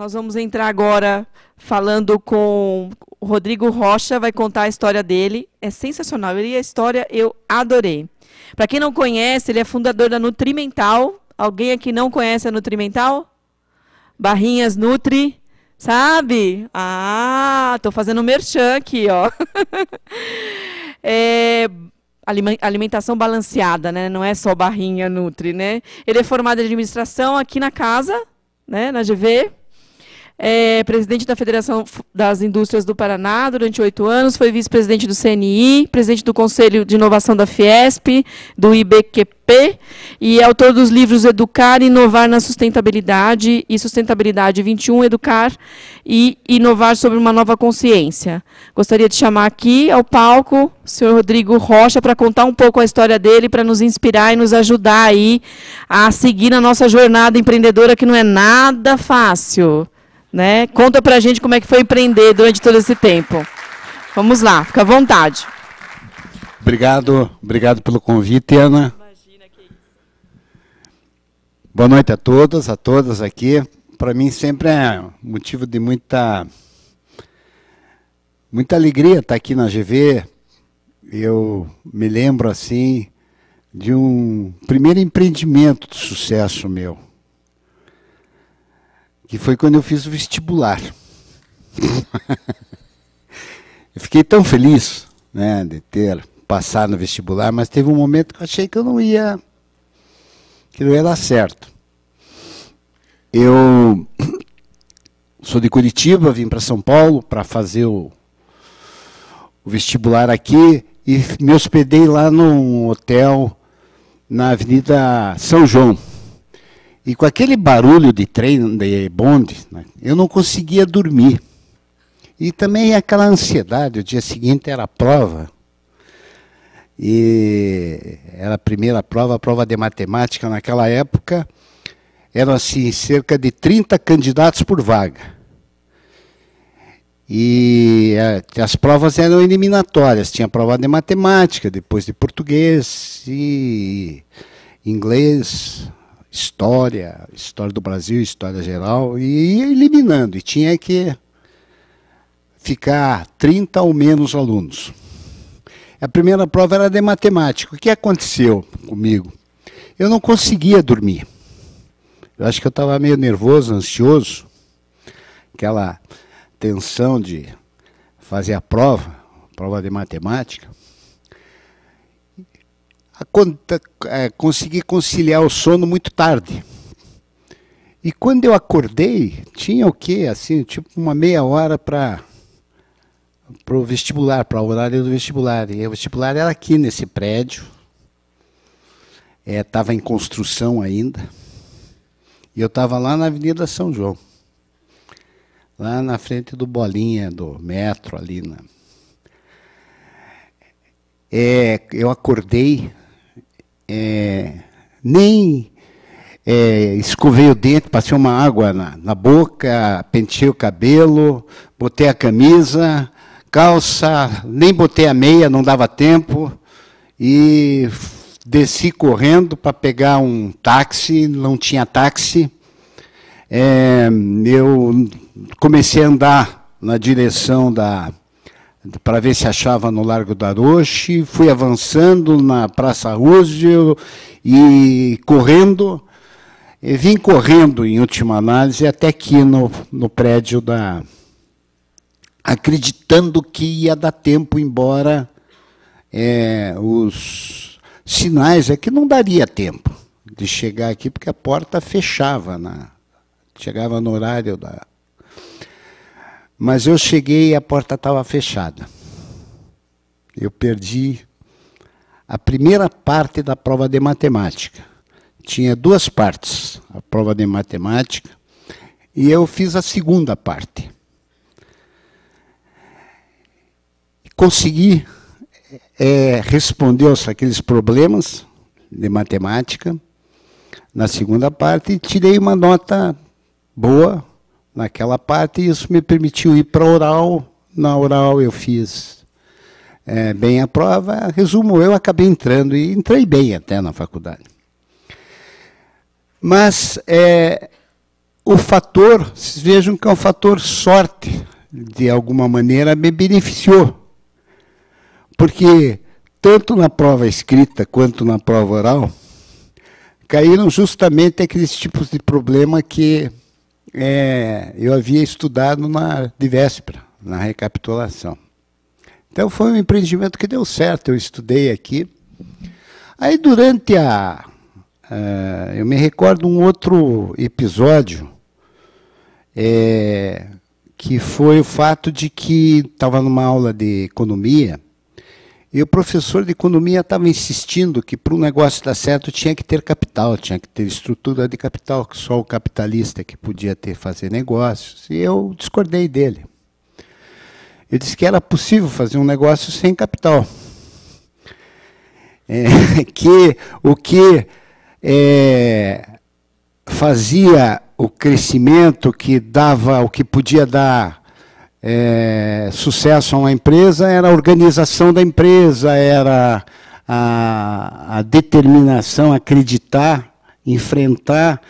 Nós vamos entrar agora falando com o Rodrigo Rocha, vai contar a história dele. É sensacional, ele e a história eu adorei. Para quem não conhece, ele é fundador da Nutrimental. Alguém aqui não conhece a Nutrimental? Barrinhas Nutri, sabe? Ah, estou fazendo merchan aqui, ó. Alimentação balanceada, né? Não é só barrinha Nutri, né? Ele é formado em administração aqui na casa, né? Na GV. É presidente da Federação das Indústrias do Paraná durante 8 anos, foi vice-presidente do CNI, presidente do Conselho de Inovação da Fiesp, do IBQP, e é autor dos livros Educar e Inovar na Sustentabilidade e Sustentabilidade 21, Educar e Inovar sobre uma Nova Consciência. Gostaria de chamar aqui ao palco o senhor Rodrigo Rocha para contar um pouco a história dele, para nos inspirar e nos ajudar aí a seguir na nossa jornada empreendedora, que não é nada fácil. Né? Conta pra gente como é que foi empreender durante todo esse tempo. Vamos lá, fica à vontade. Obrigado pelo convite, Ana. Imagina que isso. Boa noite a todas aqui. Para mim sempre é motivo de muita alegria estar aqui na GV. Eu me lembro assim de um primeiro empreendimento de sucesso meu, que foi quando eu fiz o vestibular. Eu fiquei tão feliz, né, de ter passado no vestibular, mas teve um momento que eu achei que não ia dar certo. Eu sou de Curitiba, vim para São Paulo para fazer o vestibular aqui e me hospedei lá num hotel na Avenida São João. E com aquele barulho de trem, de bonde, né, eu não conseguia dormir. E também aquela ansiedade, o dia seguinte era a prova. E era a primeira prova, a prova de matemática. Naquela época, eram assim, cerca de 30 candidatos por vaga. E as provas eram eliminatórias. Tinha prova de matemática, depois de português e inglês, história do Brasil, história geral, e ia eliminando, e tinha que ficar 30 ou menos alunos. A primeira prova era de matemática. O que aconteceu comigo? Eu não conseguia dormir. Eu acho que eu estava meio nervoso, ansioso, aquela tensão de fazer a prova de matemática. Consegui conciliar o sono muito tarde. E quando eu acordei, tinha o quê? Assim, tipo uma meia hora para o vestibular, para o horário do vestibular. E o vestibular era aqui nesse prédio. Estava em construção ainda. E eu estava lá na Avenida São João. Lá na frente do Bolinha, do metro, ali. Eu acordei... nem escovei o dente, passei uma água na boca, penteei o cabelo, botei a camisa, calça, nem botei a meia, não dava tempo, e desci correndo para pegar um táxi, não tinha táxi. Eu comecei a andar na direção para ver se achava no Largo da Aroche, fui avançando na Praça Roosevelt e correndo, e vim correndo, em última análise, até aqui no prédio acreditando que ia dar tempo, embora os sinais é que não daria tempo de chegar aqui, porque a porta fechava, chegava no horário Mas eu cheguei e a porta estava fechada. Eu perdi a primeira parte da prova de matemática. Tinha 2 partes, a prova de matemática, e eu fiz a segunda parte. Consegui responder aqueles problemas de matemática na segunda parte e tirei uma nota boa naquela parte, e isso me permitiu ir para a oral. Na oral eu fiz bem a prova. Resumo, eu acabei entrando, e entrei bem até na faculdade. Mas o fator, vocês vejam que é um fator sorte, de alguma maneira me beneficiou. Porque tanto na prova escrita quanto na prova oral, caíram justamente aqueles tipos de problema que eu havia estudado de véspera, na recapitulação. Então foi um empreendimento que deu certo, eu estudei aqui. Aí durante eu me recordo um outro episódio, que foi o fato de que estava numa aula de economia, e o professor de economia estava insistindo que para um negócio dar certo tinha que ter capital, tinha que ter estrutura de capital, que só o capitalista que podia fazer negócios. E eu discordei dele. Eu disse que era possível fazer um negócio sem capital. Que o que fazia o crescimento, o que podia dar sucesso a uma empresa, era a organização da empresa, era a determinação, acreditar, enfrentar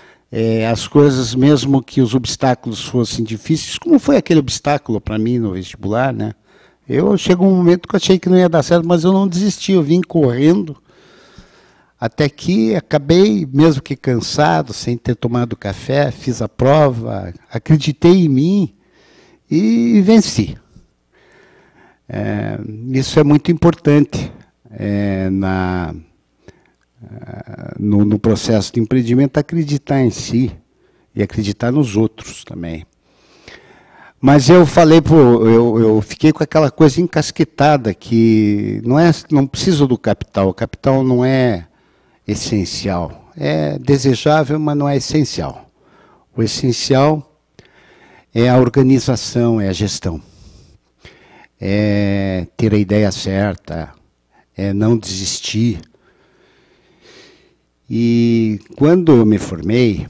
as coisas, mesmo que os obstáculos fossem difíceis, como foi aquele obstáculo para mim no vestibular, né? Chegou um momento que eu achei que não ia dar certo, mas eu não desisti, eu vim correndo, até que acabei, mesmo que cansado, sem ter tomado café, fiz a prova, acreditei em mim, e venci. Isso é muito importante no processo de empreendimento, acreditar em si e acreditar nos outros também. Mas eu fiquei com aquela coisa encasquetada que não preciso do capital. O capital não é essencial. É desejável, mas não é essencial. O essencial é a organização, é a gestão. É ter a ideia certa, é não desistir. E quando eu me formei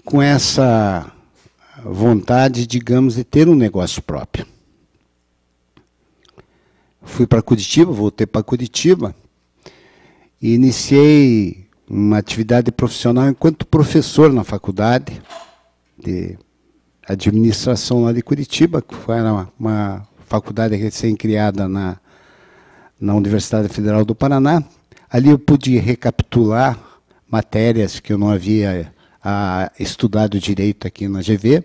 com essa vontade, digamos, de ter um negócio próprio. Fui para Curitiba, voltei para Curitiba e iniciei uma atividade profissional enquanto professor na faculdade de administração lá de Curitiba, que era uma faculdade recém-criada na Universidade Federal do Paraná. Ali eu pude recapitular matérias que eu não havia estudado direito aqui na GV,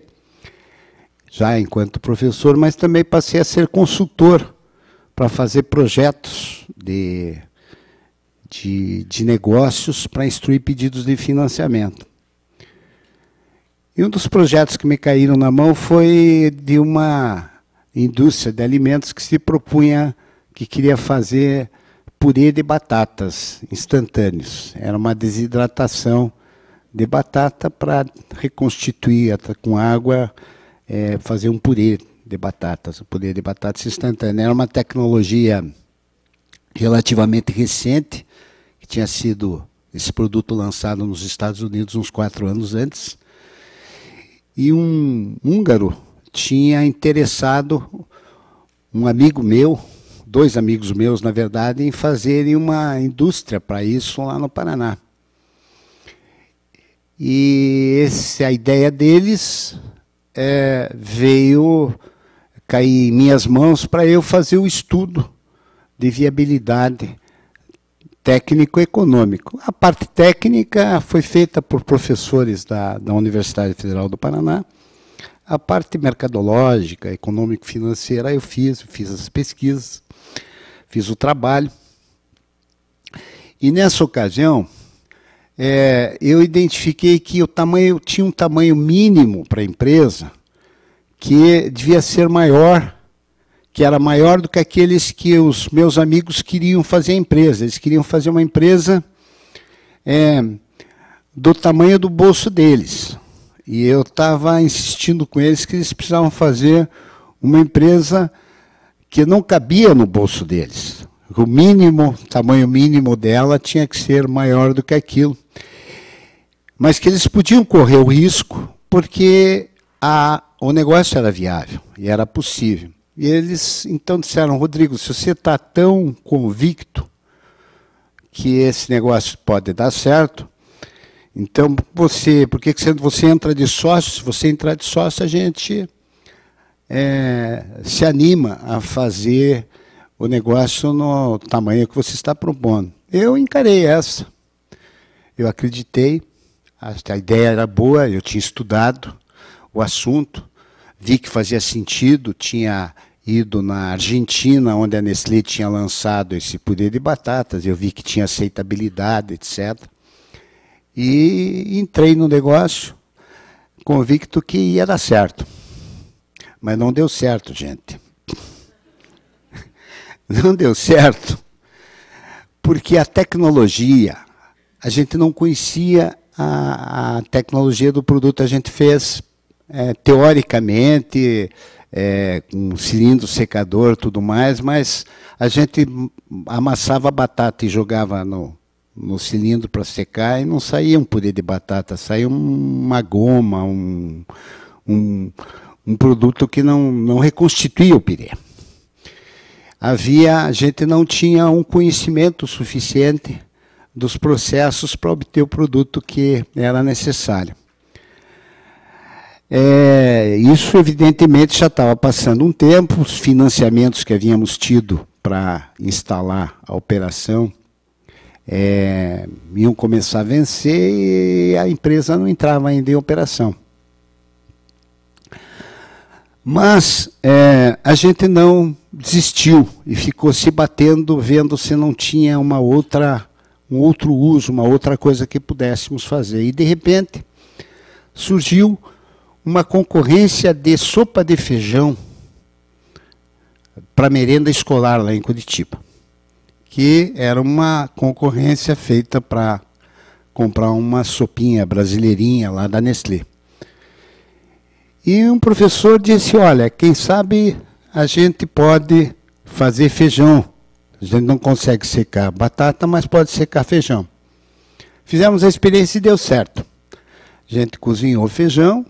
já enquanto professor, mas também passei a ser consultor para fazer projetos de negócios para instruir pedidos de financiamento. E um dos projetos que me caíram na mão foi de uma indústria de alimentos que se propunha, que queria fazer purê de batatas instantâneos. Era uma desidratação de batata para reconstituir com água, fazer um purê de batatas instantâneo. Era uma tecnologia relativamente recente, que tinha sido esse produto lançado nos Estados Unidos uns 4 anos antes, e um húngaro tinha interessado um amigo meu, 2 amigos meus, na verdade, em fazerem uma indústria para isso lá no Paraná. E a ideia deles veio cair em minhas mãos para eu fazer o estudo de viabilidade técnico-econômico. A parte técnica foi feita por professores da Universidade Federal do Paraná. A parte mercadológica, econômico-financeira, eu fiz as pesquisas, fiz o trabalho. E nessa ocasião, eu identifiquei que tinha um tamanho mínimo para a empresa que devia ser maior, que era maior do que aqueles que os meus amigos queriam fazer a empresa. Eles queriam fazer uma empresa do tamanho do bolso deles. E eu estava insistindo com eles que eles precisavam fazer uma empresa que não cabia no bolso deles. O tamanho mínimo dela tinha que ser maior do que aquilo. Mas que eles podiam correr o risco, porque o negócio era viável e era possível. E eles então disseram: Rodrigo, se você está tão convicto que esse negócio pode dar certo, Então, por que você entra de sócio? Se você entrar de sócio, a gente se anima a fazer o negócio no tamanho que você está propondo. Eu encarei essa. Eu acreditei, a ideia era boa, eu tinha estudado o assunto, vi que fazia sentido, tinha ido na Argentina, onde a Nestlé tinha lançado esse purê de batatas, eu vi que tinha aceitabilidade, etc. E entrei no negócio, convicto que ia dar certo. Mas não deu certo, gente. Não deu certo, porque a tecnologia, a gente não conhecia a tecnologia do produto. A gente fez, teoricamente, com cilindro secador e tudo mais, mas a gente amassava a batata e jogava no cilindro para secar e não saía um purê de batata, saía uma goma, um produto que não reconstituía o purê. A gente não tinha um conhecimento suficiente dos processos para obter o produto que era necessário. Isso, evidentemente, já estava passando um tempo, os financiamentos que havíamos tido para instalar a operação iam começar a vencer e a empresa não entrava ainda em operação. Mas a gente não desistiu e ficou se batendo, vendo se não tinha um outro uso, uma outra coisa que pudéssemos fazer. E, de repente, surgiu uma concorrência de sopa de feijão para merenda escolar lá em Curitiba, que era uma concorrência feita para comprar uma sopinha brasileirinha lá da Nestlé. E um professor disse, olha, quem sabe a gente pode fazer feijão. A gente não consegue secar batata, mas pode secar feijão. Fizemos a experiência e deu certo. A gente cozinhou feijão,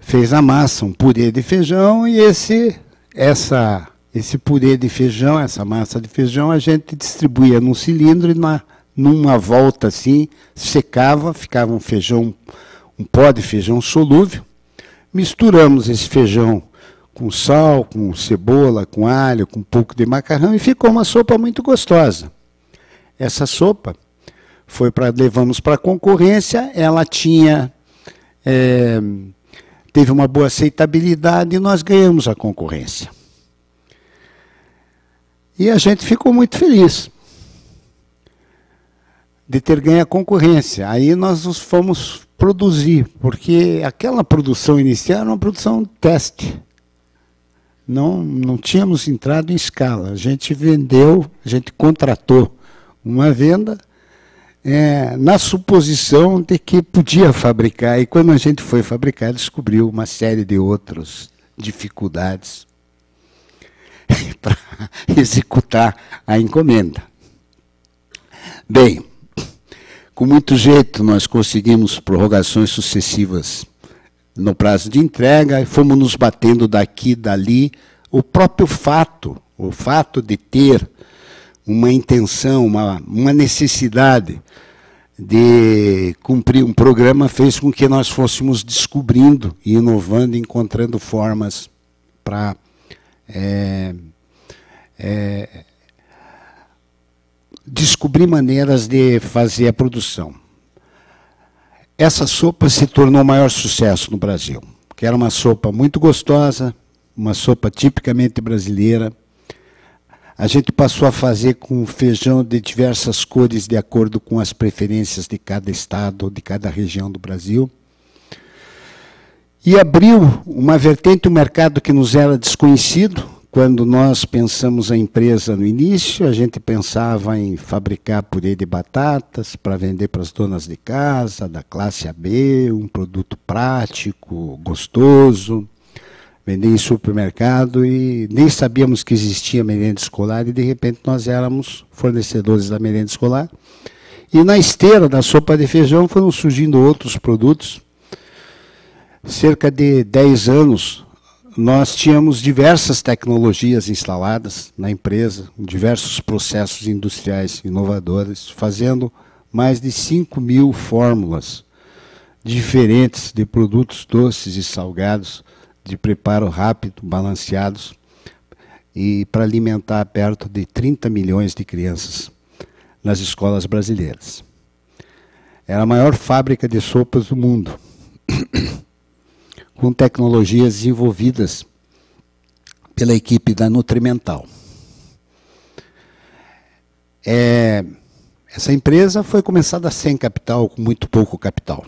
fez a massa, um purê de feijão, e esse purê de feijão, essa massa de feijão, a gente distribuía num cilindro e numa volta assim, secava, ficava um pó de feijão solúvel. Misturamos esse feijão com sal, com cebola, com alho, com um pouco de macarrão, e ficou uma sopa muito gostosa. Essa sopa levamos para a concorrência, ela teve uma boa aceitabilidade e nós ganhamos a concorrência. E a gente ficou muito feliz de ter ganho a concorrência. Aí nós nos fomos produzir, porque aquela produção inicial era uma produção teste. Não tínhamos entrado em escala. A gente vendeu, a gente contratou uma venda na suposição de que podia fabricar. E quando a gente foi fabricar, descobriu uma série de outras dificuldades para executar a encomenda. Bem, com muito jeito, nós conseguimos prorrogações sucessivas no prazo de entrega, e fomos nos batendo daqui e dali. O próprio fato de ter uma intenção, uma necessidade de cumprir um programa fez com que nós fôssemos descobrindo, inovando, encontrando formas para descobrir maneiras de fazer a produção. Essa sopa se tornou o maior sucesso no Brasil, que era uma sopa muito gostosa, uma sopa tipicamente brasileira. A gente passou a fazer com feijão de diversas cores, de acordo com as preferências de cada estado, de cada região do Brasil. E abriu uma vertente, um mercado que nos era desconhecido. Quando nós pensamos a empresa no início, a gente pensava em fabricar purê de batatas para vender para as donas de casa, da classe AB, um produto prático, gostoso, vender em supermercado, e nem sabíamos que existia merenda escolar, e de repente nós éramos fornecedores da merenda escolar. E na esteira da sopa de feijão foram surgindo outros produtos. Cerca de 10 anos, nós tínhamos diversas tecnologias instaladas na empresa, diversos processos industriais inovadores, fazendo mais de 5.000 fórmulas diferentes de produtos doces e salgados, de preparo rápido, balanceados, e para alimentar perto de 30 milhões de crianças nas escolas brasileiras. Era a maior fábrica de sopas do mundo, com tecnologias desenvolvidas pela equipe da Nutrimental. Essa empresa foi começada sem capital, com muito pouco capital.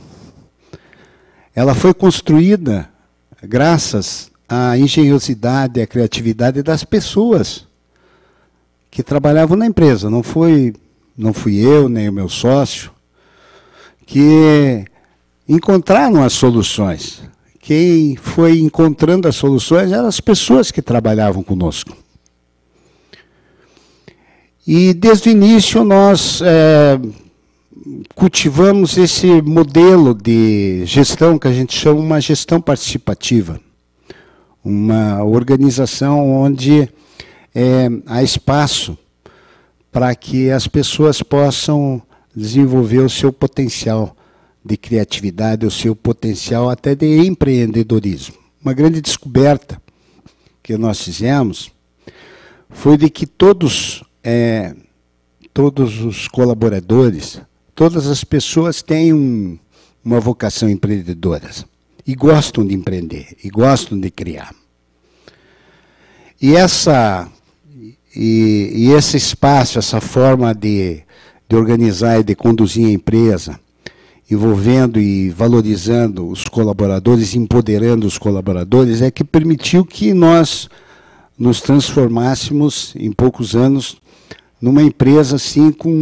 Ela foi construída graças à engenhosidade e à criatividade das pessoas que trabalhavam na empresa. Não fui eu, nem o meu sócio, que encontraram as soluções. Quem foi encontrando as soluções eram as pessoas que trabalhavam conosco. E desde o início nós cultivamos esse modelo de gestão que a gente chama uma gestão participativa. Uma organização onde há espaço para que as pessoas possam desenvolver o seu potencial de criatividade, o seu potencial até de empreendedorismo. Uma grande descoberta que nós fizemos foi de que todos os colaboradores, todas as pessoas têm uma vocação empreendedora e gostam de empreender, e gostam de criar. E esse espaço, essa forma de organizar e de conduzir a empresa, envolvendo e valorizando os colaboradores, empoderando os colaboradores, é que permitiu que nós nos transformássemos, em poucos anos, numa empresa assim, com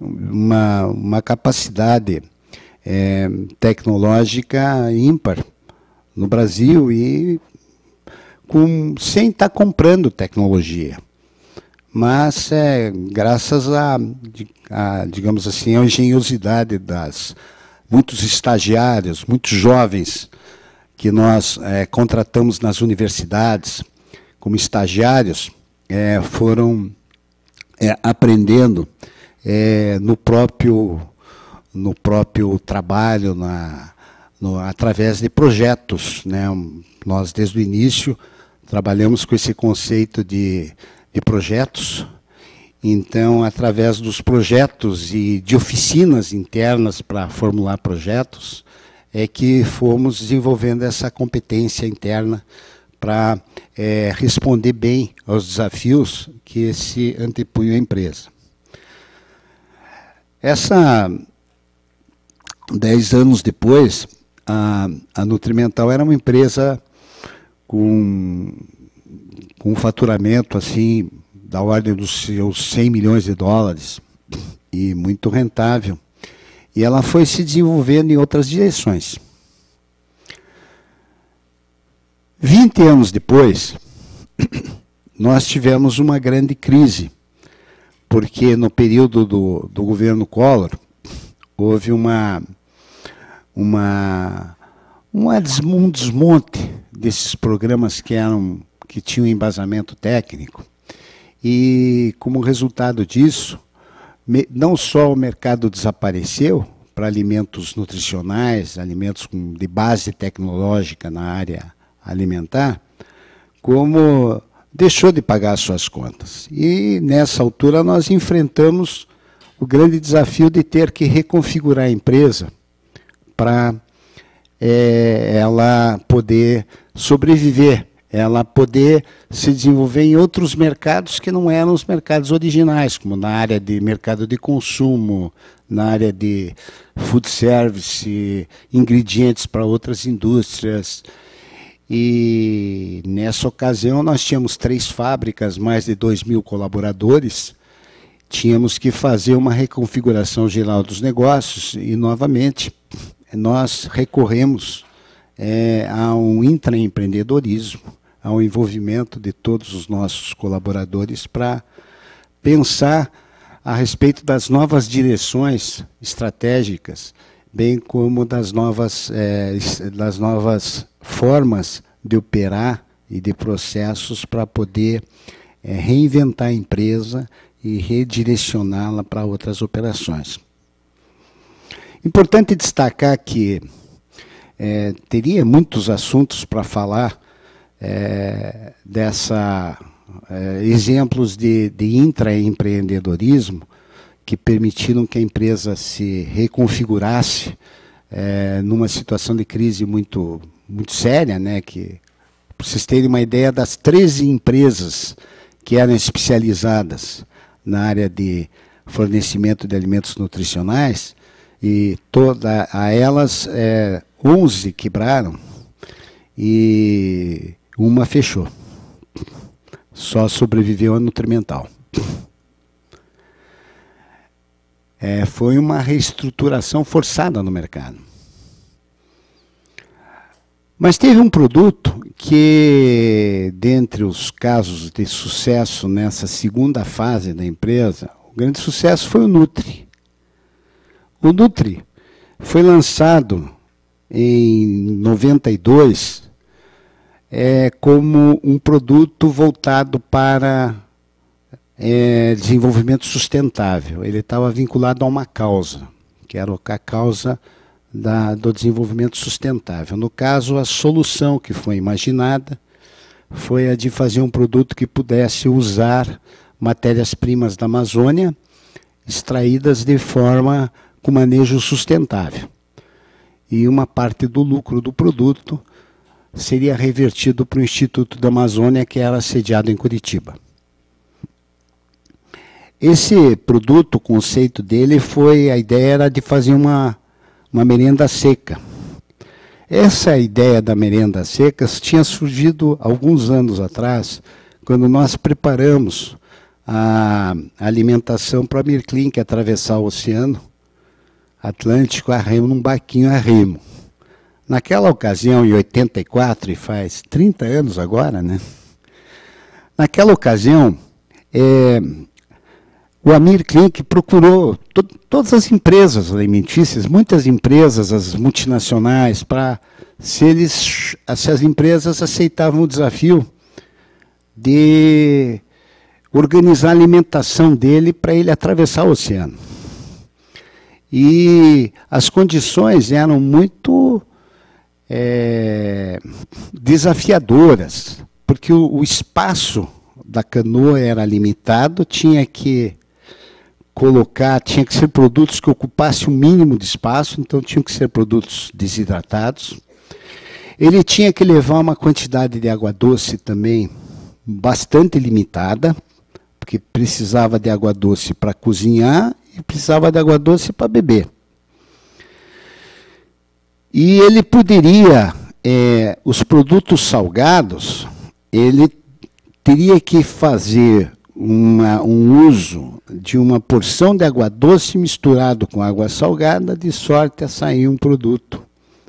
uma capacidade tecnológica ímpar no Brasil e sem estar comprando tecnologia. Mas graças digamos assim, à engenhosidade das muitos estagiários, muitos jovens que nós contratamos nas universidades como estagiários, foram aprendendo no próprio trabalho, através de projetos, né? Nós, desde o início, trabalhamos com esse conceito de projetos. Então, através dos projetos e de oficinas internas para formular projetos, é que fomos desenvolvendo essa competência interna para responder bem aos desafios que se antepunham à empresa. 10 anos depois, a Nutrimental era uma empresa com um faturamento assim, da ordem dos seus 100 milhões de dólares, e muito rentável. E ela foi se desenvolvendo em outras direções. 20 anos depois, nós tivemos uma grande crise, porque no período do governo Collor, houve um desmonte desses programas que tinham embasamento técnico, e como resultado disso, não só o mercado desapareceu para alimentos nutricionais, alimentos de base tecnológica na área alimentar, como deixou de pagar suas contas. E nessa altura nós enfrentamos o grande desafio de ter que reconfigurar a empresa para ela poder sobreviver, ela poder se desenvolver em outros mercados que não eram os mercados originais, como na área de mercado de consumo, na área de food service, ingredientes para outras indústrias. E nessa ocasião nós tínhamos 3 fábricas, mais de 2.000 colaboradores, tínhamos que fazer uma reconfiguração geral dos negócios e, novamente, nós recorremos a um intraempreendedorismo, ao envolvimento de todos os nossos colaboradores para pensar a respeito das novas direções estratégicas, bem como das novas formas de operar e de processos para poder reinventar a empresa e redirecioná-la para outras operações. Importante destacar que teria muitos assuntos para falar exemplos de intraempreendedorismo que permitiram que a empresa se reconfigurasse numa situação de crise muito, muito séria, né? Que, para vocês terem uma ideia, das 13 empresas que eram especializadas na área de fornecimento de alimentos nutricionais, e elas 11 quebraram e uma fechou. Só sobreviveu a Nutrimental. Foi uma reestruturação forçada no mercado. Mas teve um produto que, dentre os casos de sucesso nessa segunda fase da empresa, o grande sucesso foi o Nutri. O Nutri foi lançado em 92 como um produto voltado para desenvolvimento sustentável. Ele estava vinculado a uma causa, que era a causa do desenvolvimento sustentável. No caso, a solução que foi imaginada foi a de fazer um produto que pudesse usar matérias-primas da Amazônia, extraídas de forma com manejo sustentável. E uma parte do lucro do produto seria revertido para o Instituto da Amazônia, que era sediado em Curitiba. Esse produto, o conceito dele a ideia era de fazer uma merenda seca. Essa ideia da merenda seca tinha surgido alguns anos atrás, quando nós preparamos a alimentação para a Mirklin, que atravessar o Oceano Atlântico a remo, num barquinho a remo. Naquela ocasião, em 84, e faz 30 anos agora, né? Naquela ocasião, o Amir Klink procurou todas as empresas alimentícias, muitas empresas, as multinacionais, para se as empresas aceitavam o desafio de organizar a alimentação dele para ele atravessar o oceano. E as condições eram muito desafiadoras, porque o espaço da canoa era limitado, tinha que ser produtos que ocupassem o mínimo de espaço, então tinham que ser produtos desidratados. Ele tinha que levar uma quantidade de água doce também bastante limitada, porque precisava de água doce para cozinhar e precisava de água doce para beber. E ele poderia, os produtos salgados, ele teria que fazer um uso de uma porção de água doce misturado com água salgada, de sorte a sair um produto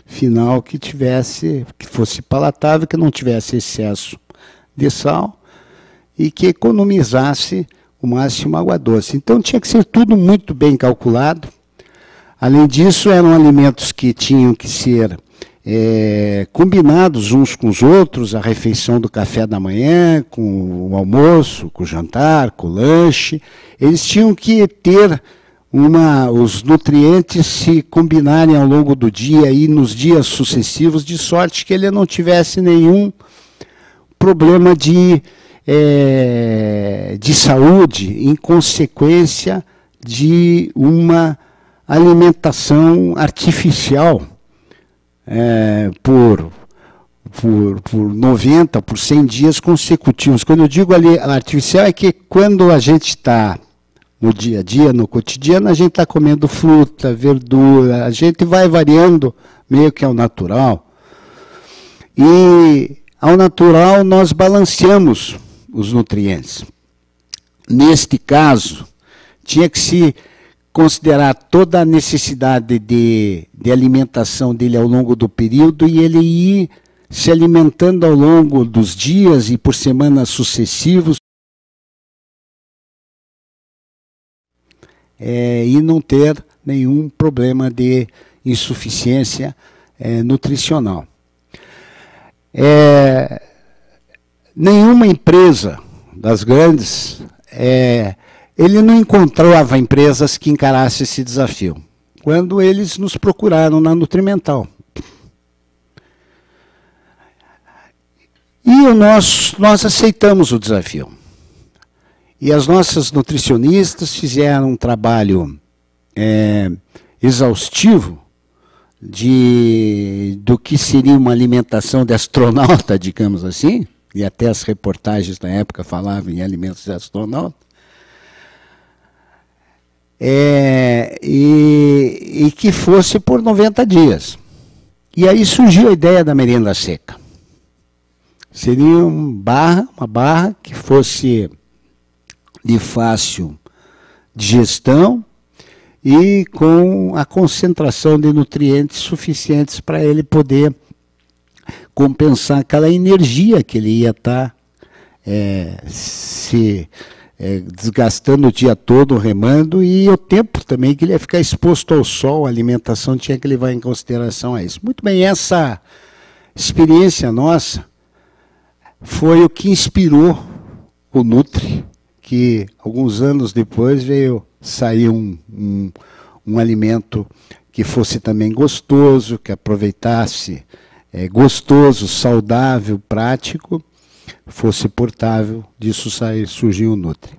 final que fosse palatável, que não tivesse excesso de sal e que economizasse o máximo água doce. Então tinha que ser tudo muito bem calculado. Além disso, eram alimentos que tinham que ser combinados uns com os outros, a refeição do café da manhã, com o almoço, com o jantar, com o lanche. Eles tinham que ter os nutrientes se combinarem ao longo do dia e nos dias sucessivos, de sorte que ele não tivesse nenhum problema de saúde em consequência de uma alimentação artificial por 90, por 100 dias consecutivos. Quando eu digo ali artificial, é que quando a gente está no dia a dia, no cotidiano, a gente está comendo fruta, verdura, a gente vai variando meio que ao natural. E ao natural nós balanceamos os nutrientes. Neste caso, tinha que se considerar toda a necessidade de alimentação dele ao longo do período e ele ir se alimentando ao longo dos dias e por semanas sucessivos e não ter nenhum problema de insuficiência nutricional. Nenhuma empresa das grandes, ele não encontrava empresas que encarassem esse desafio. quando eles nos procuraram na Nutrimental. E nós aceitamos o desafio. E as nossas nutricionistas fizeram um trabalho exaustivo do que seria uma alimentação de astronauta, digamos assim, e até as reportagens na época falavam em alimentos de astronauta, e que fosse por 90 dias. E aí surgiu a ideia da merenda seca. Seria uma barra que fosse de fácil digestão e com a concentração de nutrientes suficientes para ele poder compensar aquela energia que ele ia estar se desgastando o dia todo, remando, e o tempo também que ele ia ficar exposto ao sol. A alimentação tinha que levar em consideração a isso. Muito bem, essa experiência nossa foi o que inspirou o Nutri, que alguns anos depois veio sair um alimento que fosse também gostoso, que aproveitasse, gostoso, saudável, prático, fosse portável. Disso surgiu o Nutri.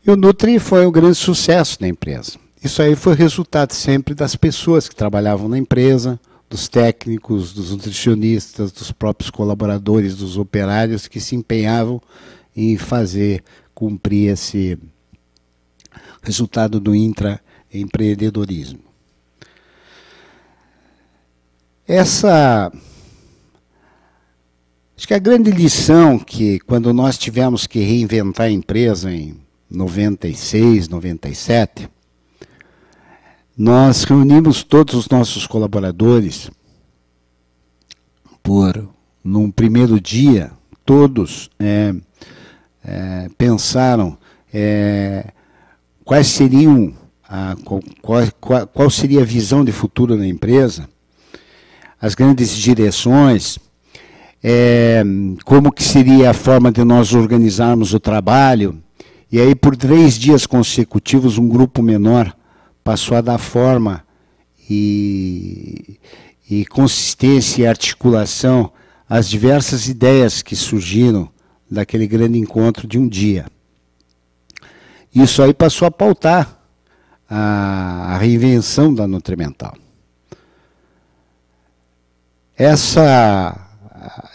E o Nutri foi um grande sucesso na empresa. Isso aí foi resultado sempre das pessoas que trabalhavam na empresa, dos técnicos, dos nutricionistas, dos próprios colaboradores, dos operários que se empenhavam em fazer cumprir esse resultado do intraempreendedorismo. Acho que a grande lição que, quando nós tivemos que reinventar a empresa em 96, 97, nós reunimos todos os nossos colaboradores num primeiro dia, todos pensaram quais seriam qual seria a visão de futuro da empresa, as grandes direções, como que seria a forma de nós organizarmos o trabalho. E aí, por 3 dias consecutivos, um grupo menor passou a dar forma e consistência e articulação às diversas ideias que surgiram daquele grande encontro de um dia. Isso aí passou a pautar a reinvenção da Nutrimental.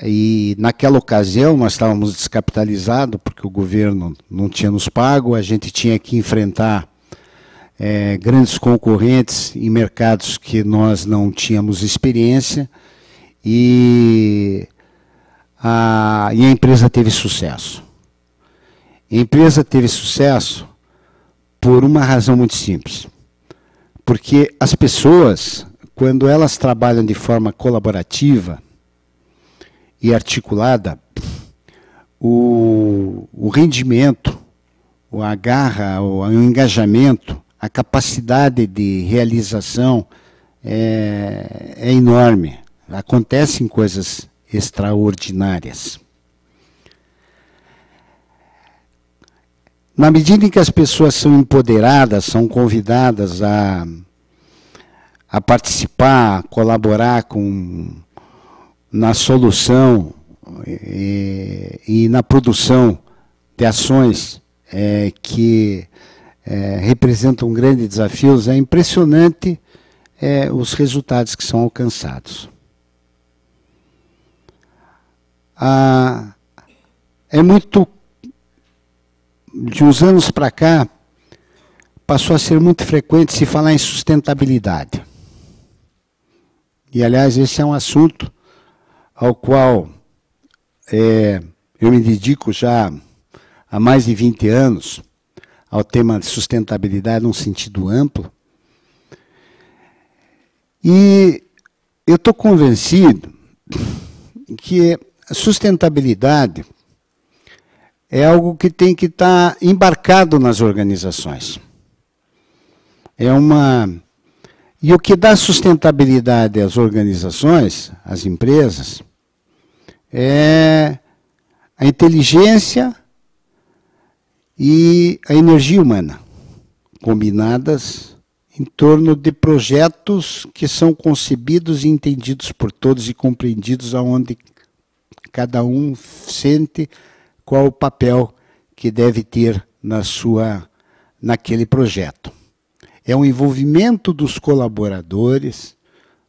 E naquela ocasião nós estávamos descapitalizados, porque o governo não tinha nos pago, a gente tinha que enfrentar grandes concorrentes em mercados que nós não tínhamos experiência, e a empresa teve sucesso. A empresa teve sucesso por uma razão muito simples. Porque as pessoas, quando elas trabalham de forma colaborativa e articulada, o rendimento, a garra, o engajamento, a capacidade de realização é enorme. Acontecem coisas extraordinárias. Na medida em que as pessoas são empoderadas, são convidadas a participar, a colaborar na solução e na produção de ações que representam grandes desafios, é impressionante os resultados que são alcançados. De uns anos para cá, passou a ser muito frequente se falar em sustentabilidade. E, aliás, esse é um assunto ao qual eu me dedico já há mais de 20 anos, ao tema de sustentabilidade num sentido amplo. E eu estou convencido que a sustentabilidade é algo que tem que estar embarcado nas organizações. E o que dá sustentabilidade às organizações, às empresas, é a inteligência e a energia humana, combinadas em torno de projetos que são concebidos e entendidos por todos e compreendidos aonde cada um sente qual o papel que deve ter naquele projeto. É um envolvimento dos colaboradores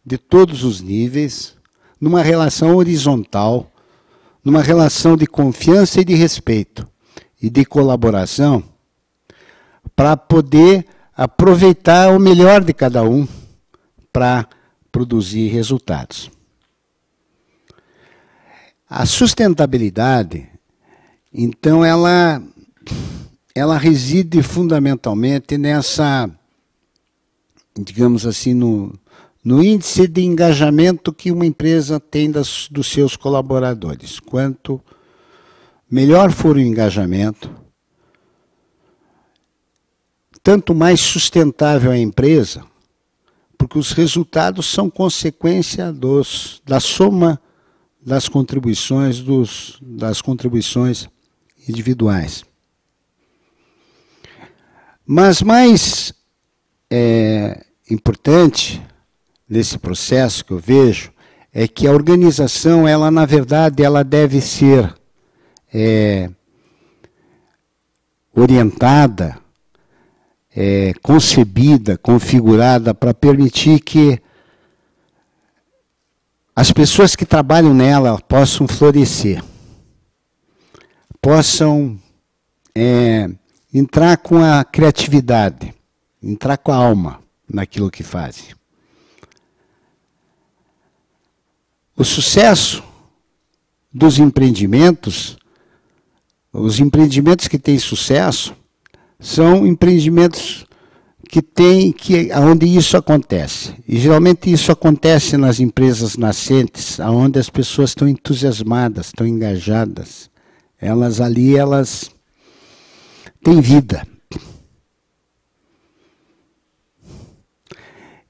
de todos os níveis, numa relação horizontal, numa relação de confiança e de respeito e de colaboração, para poder aproveitar o melhor de cada um para produzir resultados. A sustentabilidade, então, ela reside fundamentalmente nessa, digamos assim, no índice de engajamento que uma empresa tem dos seus colaboradores. Quanto melhor for o engajamento, tanto mais sustentável é a empresa, porque os resultados são consequência da soma das contribuições individuais. Mas mais importante nesse processo que eu vejo é que a organização, ela na verdade, ela deve ser orientada, concebida, configurada para permitir que as pessoas que trabalham nela possam florescer, possam entrar com a criatividade, entrar com a alma naquilo que fazem. O sucesso dos empreendimentos, os empreendimentos que têm sucesso, são empreendimentos onde isso acontece. E geralmente isso acontece nas empresas nascentes, onde as pessoas estão entusiasmadas, estão engajadas. Elas têm vida.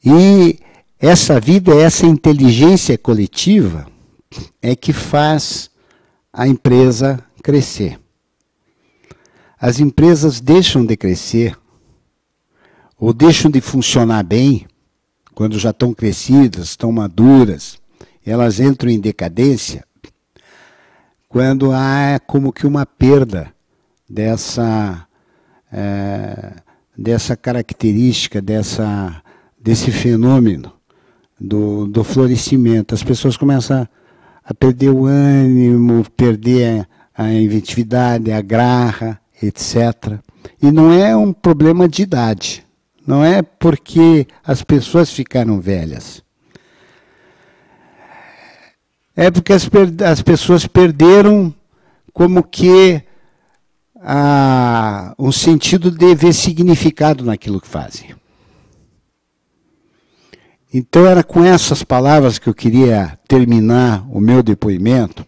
E essa vida, essa inteligência coletiva é que faz a empresa crescer. As empresas deixam de crescer ou deixam de funcionar bem quando já estão crescidas, estão maduras, elas entram em decadência quando há como que uma perda dessa característica, desse fenômeno do florescimento. As pessoas começam a perder o ânimo, perder a inventividade, a graça, etc. E não é um problema de idade. Não é porque as pessoas ficaram velhas. É porque as pessoas perderam como que um sentido de ver significado naquilo que fazem. Então era com essas palavras que eu queria terminar o meu depoimento.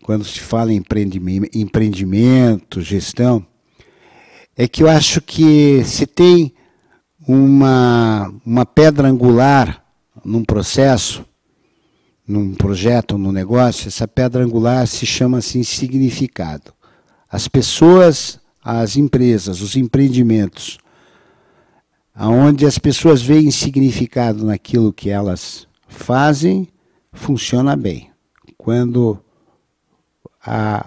Quando se fala em empreendimento, gestão, é que eu acho que se tem uma pedra angular num processo, num projeto, num negócio, essa pedra angular se chama assim significado. As pessoas, as empresas, os empreendimentos, onde as pessoas veem significado naquilo que elas fazem, funciona bem. Quando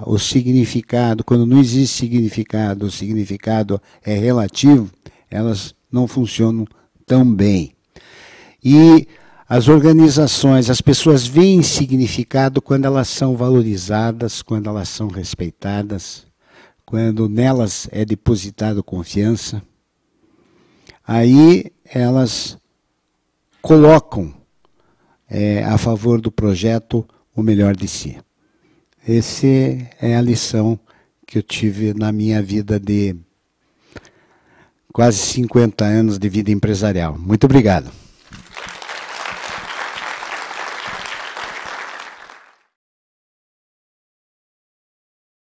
o significado, quando não existe significado, o significado é relativo, elas não funcionam tão bem. E as organizações, as pessoas veem significado quando elas são valorizadas, quando elas são respeitadas, quando nelas é depositada confiança. Aí elas colocam a favor do projeto o melhor de si. Essa é a lição que eu tive na minha vida de quase 50 anos de vida empresarial. Muito obrigado.